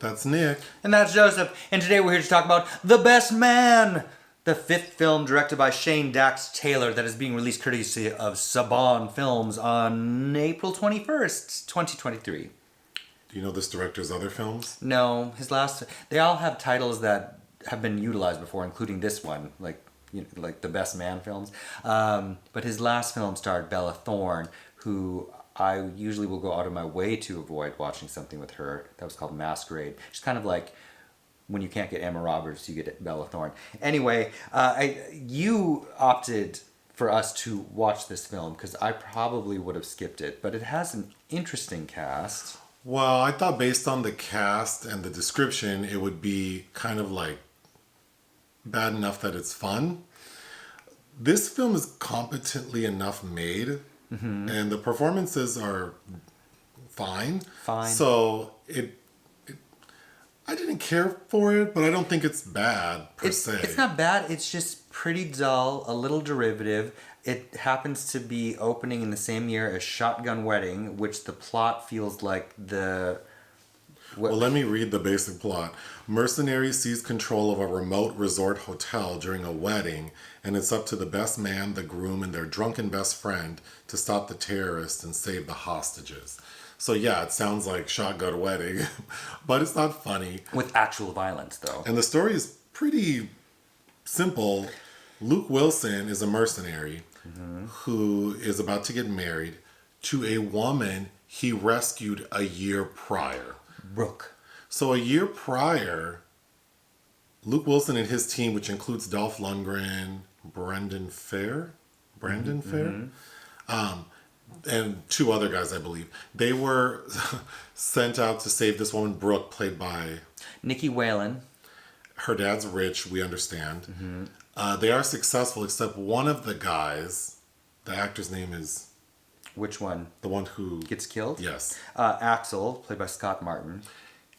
That's Nick. And that's Joseph. And today we're here to talk about The Best Man, the fifth film directed by Shane Dax Taylor that is being released courtesy of Saban Films on April 21st, 2023. Do you know this director's other films? No, they all have titles that have been utilized before, including this one, like The Best Man films. But his last film starred Bella Thorne, who I usually will go out of my way to avoid watching something with her. That was called Masquerade. She's kind of like when you can't get Emma Roberts, you get Bella Thorne. Anyway, you opted for us to watch this film because I probably would have skipped it, but it has an interesting cast. Well, I thought based on the cast and the description, it would be kind of like bad enough that it's fun. This film is competently enough made, and the performances are fine. So I didn't care for it, but I don't think it's bad per se. It's not bad. It's just pretty dull, a little derivative. It happens to be opening in the same year as Shotgun Wedding, which the plot feels like Well, let me read the basic plot. Mercenaries seize control of a remote resort hotel during a wedding, and it's up to the best man, the groom, and their drunken best friend to stop the terrorists and save the hostages. So yeah, it sounds like Shotgun Wedding, but it's not funny. With actual violence, though. And the story is pretty simple. Luke Wilson is a mercenary who is about to get married to a woman he rescued a year prior. Brook. So a year prior, Luke Wilson and his team, which includes Dolph Lundgren, Fehr, and two other guys, I believe, they were sent out to save this woman, Brook, played by Nicky Whelan. Her dad's rich, we understand. They are successful, except one of the guys, the actor's name is... Which one? The one who... Gets killed? Yes. Axel, played by Scott Martin.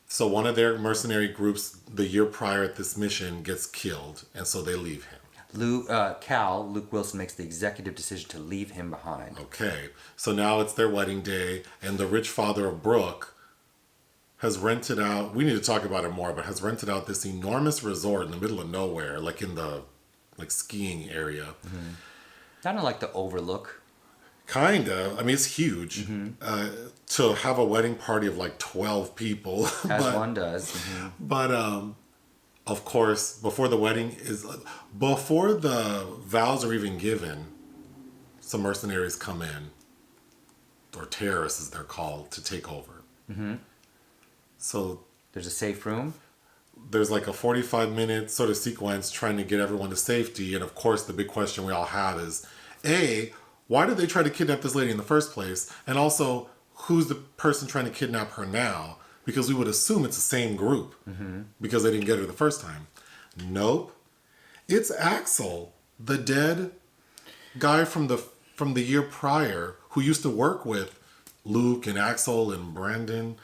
So one of their mercenary groups, the year prior at this mission, gets killed, and so they leave him. Luke Wilson makes the executive decision to leave him behind. Okay. So now it's their wedding day, and the rich father of Brook has rented out... We need to talk about it more, but has rented out this enormous resort in the middle of nowhere, like in the skiing area. Kind of like the Overlook. Kinda. I mean, it's huge. To have a wedding party of like 12 people. One does. But, of course, before the vows are even given, some mercenaries come in, or terrorists as they're called, to take over. So there's a safe room. There's like a 45-minute sort of sequence trying to get everyone to safety. And of course, the big question we all have is, A, why did they try to kidnap this lady in the first place? And also, who's the person trying to kidnap her now? Because we would assume it's the same group because they didn't get her the first time. Nope. It's Axel, the dead guy from the year prior who used to work with Luke and Axel and Brandon.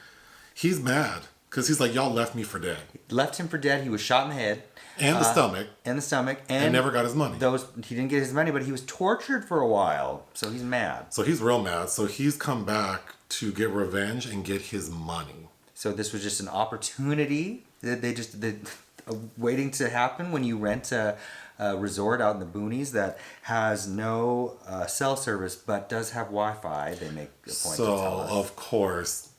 He's mad because he's like, y'all left me for dead. Left him for dead. He was shot in the head. And the stomach. And never got his money. He didn't get his money, but he was tortured for a while. So he's mad. So he's real mad. So he's come back to get revenge and get his money. So this was just an opportunity that waiting to happen when you rent a resort out in the boonies that has no cell service but does have Wi-Fi. They make a point to tell us. So, of course,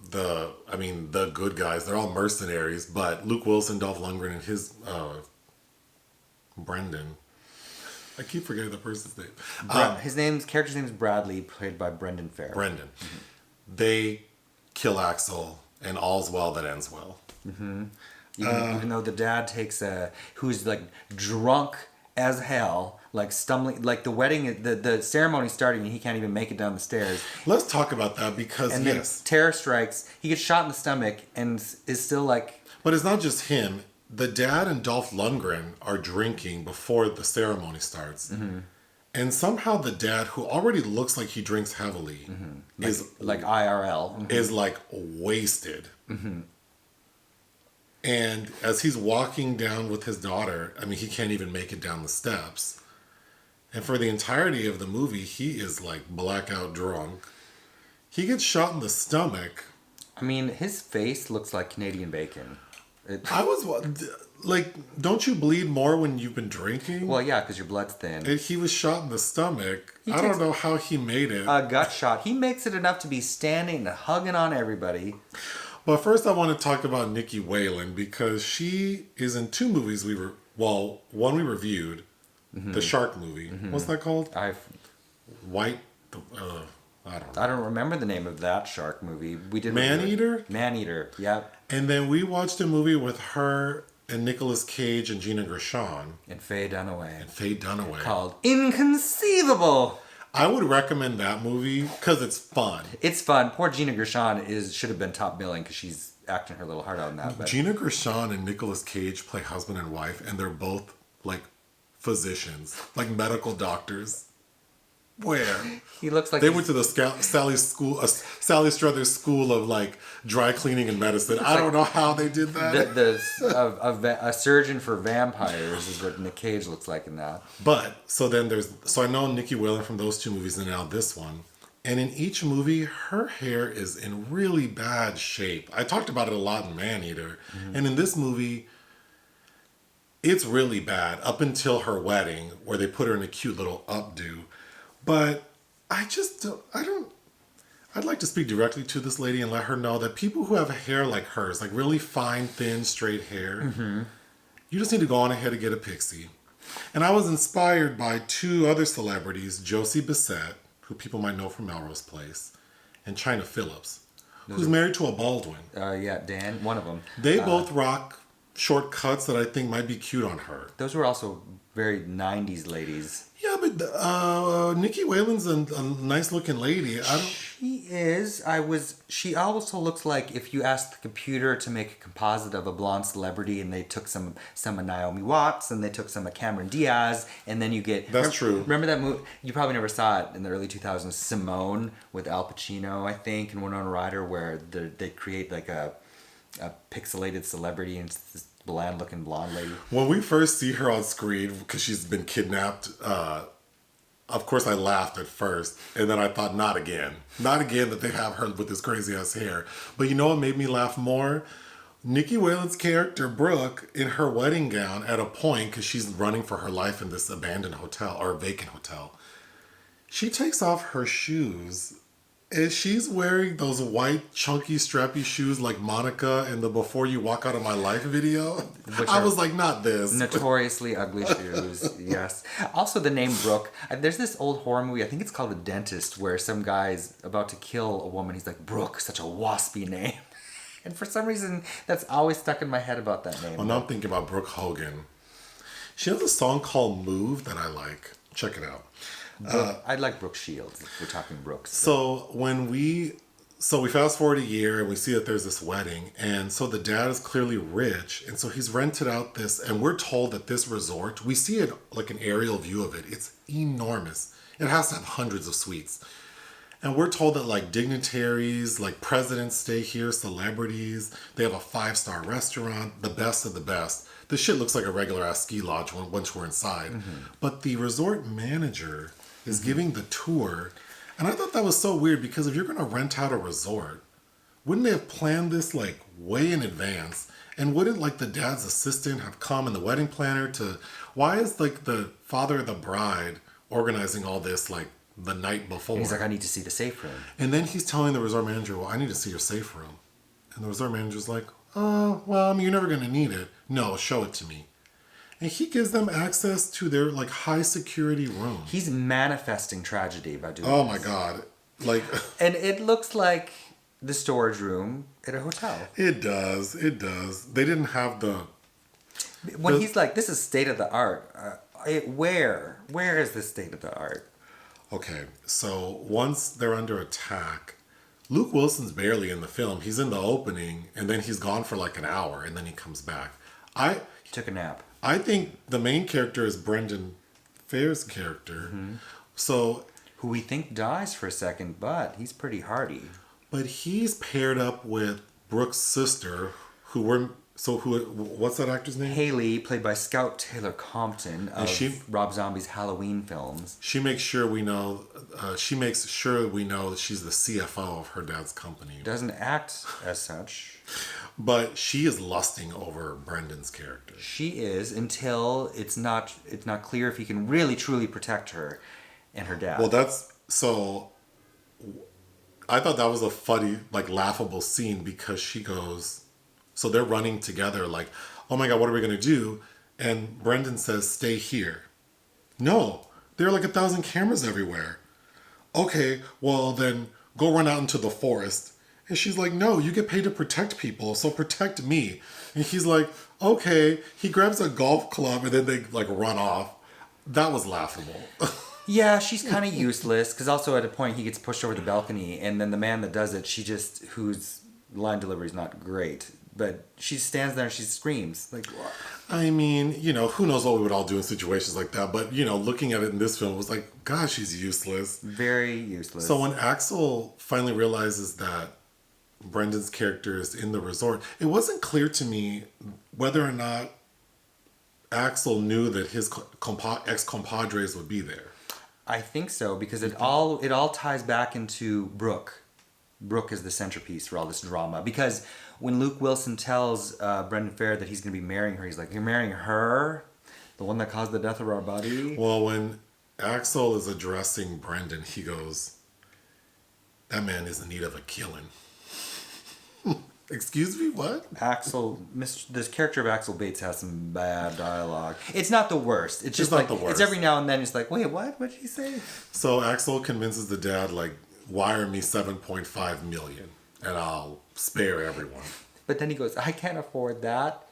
the good guys, they're all mercenaries, but Luke Wilson, Dolph Lundgren, and his Brendan. I keep forgetting the person's name. His character's name is Bradley, played by Brendan Fehr. Brendan. They kill Axel, and all's well that ends well. Even though the dad takes who's like drunk as hell, like stumbling, like the wedding, the ceremony starting, and he can't even make it down the stairs. Let's talk about that because then terror strikes. He gets shot in the stomach and is still like. But it's not just him. The dad and Dolph Lundgren are drinking before the ceremony starts. And somehow the dad, who already looks like he drinks heavily, is like IRL, is like wasted. And as he's walking down with his daughter, I mean, he can't even make it down the steps. And for the entirety of the movie, he is like blackout drunk. He gets shot in the stomach. I mean, his face looks like Canadian bacon. I was like, don't you bleed more when you've been drinking? Well, yeah, because your blood's thin. And he was shot in the stomach. He I don't takes know how he made it. A gut shot. He makes it enough to be standing and hugging on everybody. But first, I want to talk about Nicky Whelan because she is in two movies one we reviewed, the shark movie. What's that called? White. I don't remember the name of that shark movie. We did Maneater? Maneater. Yep. And then we watched a movie with her and Nicolas Cage and Gina Gershon. And Faye Dunaway. Called Inconceivable. I would recommend that movie because it's fun. It's fun. Poor Gina Gershon should have been top billing because she's acting her little heart out in that. But. Gina Gershon and Nicolas Cage play husband and wife, and they're both like physicians, like medical doctors. Where he looks like they went to the Sally Struthers School of like dry cleaning and medicine. I don't know how they did that. A surgeon for vampires is what Nick Cage looks like in that. But so I know Nicky Whelan from those two movies and now this one. And in each movie, her hair is in really bad shape. I talked about it a lot in Maneater. And in this movie, it's really bad up until her wedding where they put her in a cute little updo. But I'd like to speak directly to this lady and let her know that people who have hair like hers, like really fine, thin, straight hair, you just need to go on ahead and get a pixie. And I was inspired by two other celebrities, Josie Bissett, who people might know from Melrose Place, and China Phillips, who's married to a Baldwin. Dan, one of them. They both rock short cuts that I think might be cute on her. Those were also very 90s ladies. Yeah, but Nicky Whelan's a nice looking lady. She is. She also looks like if you asked the computer to make a composite of a blonde celebrity and they took some of Naomi Watts and they took some of Cameron Diaz and then you get... That's true. Remember that movie? You probably never saw it in the early 2000s, Simone with Al Pacino, I think, and Winona Ryder, where they create like a pixelated celebrity and it's this bland looking blonde lady. When we first see her on screen because she's been kidnapped, of course I laughed at first and then I thought not again that they have her with this crazy ass hair. But you know what made me laugh more? Nicky Whelan's character Brook in her wedding gown at a point because she's running for her life in this abandoned hotel or vacant hotel. She takes off her shoes. And she's wearing those white, chunky, strappy shoes like Monica in the Before You Walk Out of My Life video. I was like, not this. Notoriously ugly shoes, yes. Also, the name Brook. There's this old horror movie, I think it's called The Dentist, where some guy's about to kill a woman. He's like, Brook, such a waspy name. And for some reason, that's always stuck in my head about that name. Well, now I'm thinking about Brooke Hogan. She has a song called Move that I like. Check it out. I'd like Brooke Shields if we're talking Brooks. So we fast forward a year and we see that there's this wedding, and so the dad is clearly rich, and so he's rented out this, and we're told that this resort, we see it like an aerial view of it. It's enormous. It has to have hundreds of suites. And we're told that like dignitaries, like presidents stay here, celebrities. They have a 5-star restaurant, the best of the best. This shit looks like a regular ass ski lodge once we're inside. But the resort manager is giving the tour. And I thought that was so weird because if you're going to rent out a resort, wouldn't they have planned this like way in advance? And wouldn't like the dad's assistant have come and the wedding planner to... Why is like the father of the bride organizing all this like the night before? And he's like, I need to see the safe room. And then he's telling the resort manager, well, I need to see your safe room. And the resort manager's like, oh, well, I mean, you're never going to need it. No, show it to me. And he gives them access to their like high security room. He's manifesting tragedy by doing Oh this. my God. Like, and it looks like the storage room at a hotel. It does. They didn't have the... When he's like, this is state of the art. Where is this state of the art? Okay, so once they're under attack, Luke Wilson's barely in the film. He's in the opening, and then he's gone for like an hour, and then he comes back. He took a nap. I think the main character is Brendan Fehr's character. So, who we think dies for a second, but he's pretty hardy. But he's paired up with Brooke's sister, who we're So what's that actor's name? Hailey, played by Scout Taylor-Compton of Rob Zombie's Halloween films. She makes sure we know. She makes sure we know that she's the CFO of her dad's company. Doesn't act as such. But she is lusting over Brendan's character. She is, until it's not clear if he can really truly protect her and her dad. Well, that's so. I thought that was a funny, like, laughable scene because she goes. So they're running together, like, oh my God, what are we gonna do? And Brendan says, "Stay here." No, there are like 1,000 cameras everywhere. Okay, well then go run out into the forest. And she's like, "No, you get paid to protect people, so protect me." And he's like, "Okay." He grabs a golf club and then they like run off. That was laughable. Yeah, she's kind of useless because also at a point he gets pushed over the balcony, and then the man that does it, whose line delivery is not great, but she stands there and she screams like. What? I mean, who knows what we would all do in situations like that, but looking at it in this film, it was like, gosh, she's useless. Very useless. So when Axel finally realizes that Brendan's character is in the resort, it wasn't clear to me whether or not Axel knew that his ex-compadres would be there. I think so, because it all ties back into Brook. Brook is the centerpiece for all this drama. Because when Luke Wilson tells Brendan Fehr that he's going to be marrying her, he's like, "You're marrying her? The one that caused the death of our buddy?" Well, when Axel is addressing Brendan, he goes, "That man is in need of a killing." Excuse me, what? This character of Axel Bates has some bad dialogue. It's not the worst. It's just not like, the worst. It's every now and then it's like, wait, what? What did he say? So Axel convinces the dad, like, wire me $7.5 million and I'll spare everyone. But then he goes, "I can't afford that."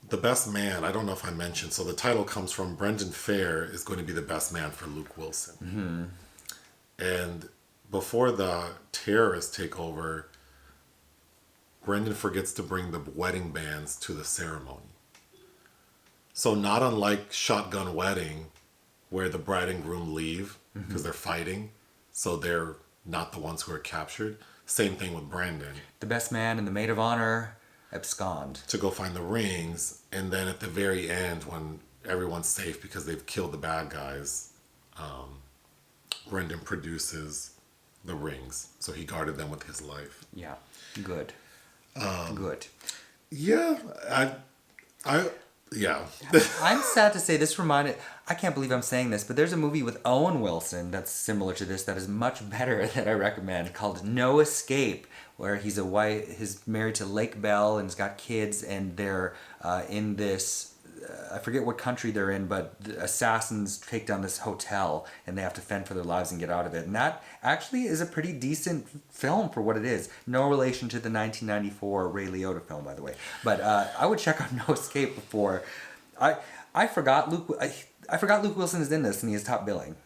The best man, I don't know if I mentioned, so the title comes from Brendan Fehr is going to be the best man for Luke Wilson. Mm-hmm. And before the terrorists take over, Brendan forgets to bring the wedding bands to the ceremony. So not unlike Shotgun Wedding, where the bride and groom leave because they're fighting, so they're not the ones who are captured. Same thing with Brendan. The best man and the maid of honor abscond to go find the rings, and then at the very end, when everyone's safe because they've killed the bad guys, Brendan produces the rings. So he guarded them with his life. Yeah, good. Good. Yeah, yeah. I'm sad to say this reminded. I can't believe I'm saying this, but there's a movie with Owen Wilson that's similar to this that is much better that I recommend called No Escape, where he's married to Lake Bell and he's got kids, and they're in this. I forget what country they're in, but the assassins take down this hotel and they have to fend for their lives and get out of it. And that actually is a pretty decent film for what it is. No relation to the 1994 Ray Liotta film, by the way. But I would check out No Escape before. I forgot Luke Wilson is in this and he is top billing.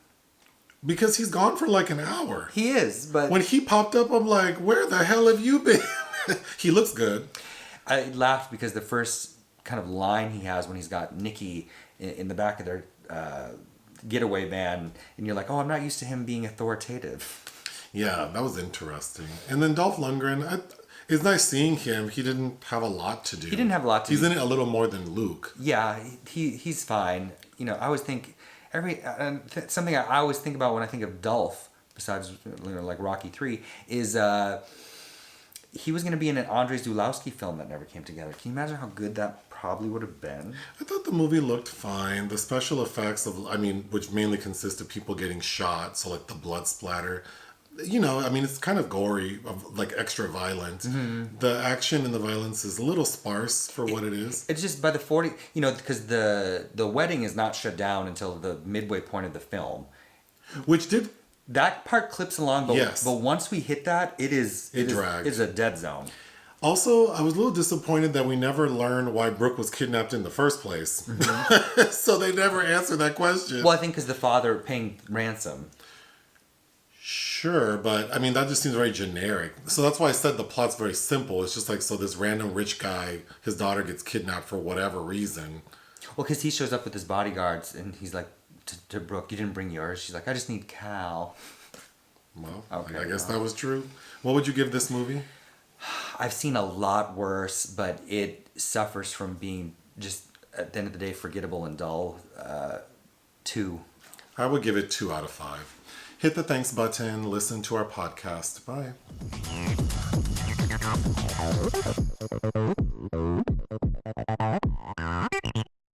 Because he's gone for like an hour. He is, but when he popped up, I'm like, where the hell have you been? He looks good. I laughed because the first kind of line he has when he's got Nicky in the back of their getaway van, and you're like, oh, I'm not used to him being authoritative. Yeah, that was interesting. And then Dolph Lundgren, it's nice seeing him. He didn't have a lot to do. He didn't have a lot to do. He's in it a little more than Luke. Yeah, he's fine. I always think something I always think about when I think of Dolph, besides like Rocky 3, is he was going to be in an Andrey Zulawski film that never came together. Can you imagine how good that probably would have been? I thought the movie looked fine. The special effects which mainly consist of people getting shot, so like the blood splatter. It's kind of gory, like extra violent. Mm-hmm. The action and the violence is a little sparse for what it is. It's just by the 40, because the wedding is not shut down until the midway point of the film. That part clips along, but, yes. But once we hit that, it drags. It's a dead zone. Also, I was a little disappointed that we never learned why Brook was kidnapped in the first place. Mm-hmm. So they never answered that question. Well, I think because the father paying ransom. Sure, but that just seems very generic. So that's why I said the plot's very simple. It's just like, so this random rich guy, his daughter gets kidnapped for whatever reason. Well, because he shows up with his bodyguards and he's like, to Brooke, "You didn't bring yours." She's like, "I just need Cal." Well, okay, I guess that was true. What would you give this movie? I've seen a lot worse, but it suffers from being just, at the end of the day, forgettable and dull. 2. I would give it 2 out of 5. Hit the thanks button, listen to our podcast. Bye.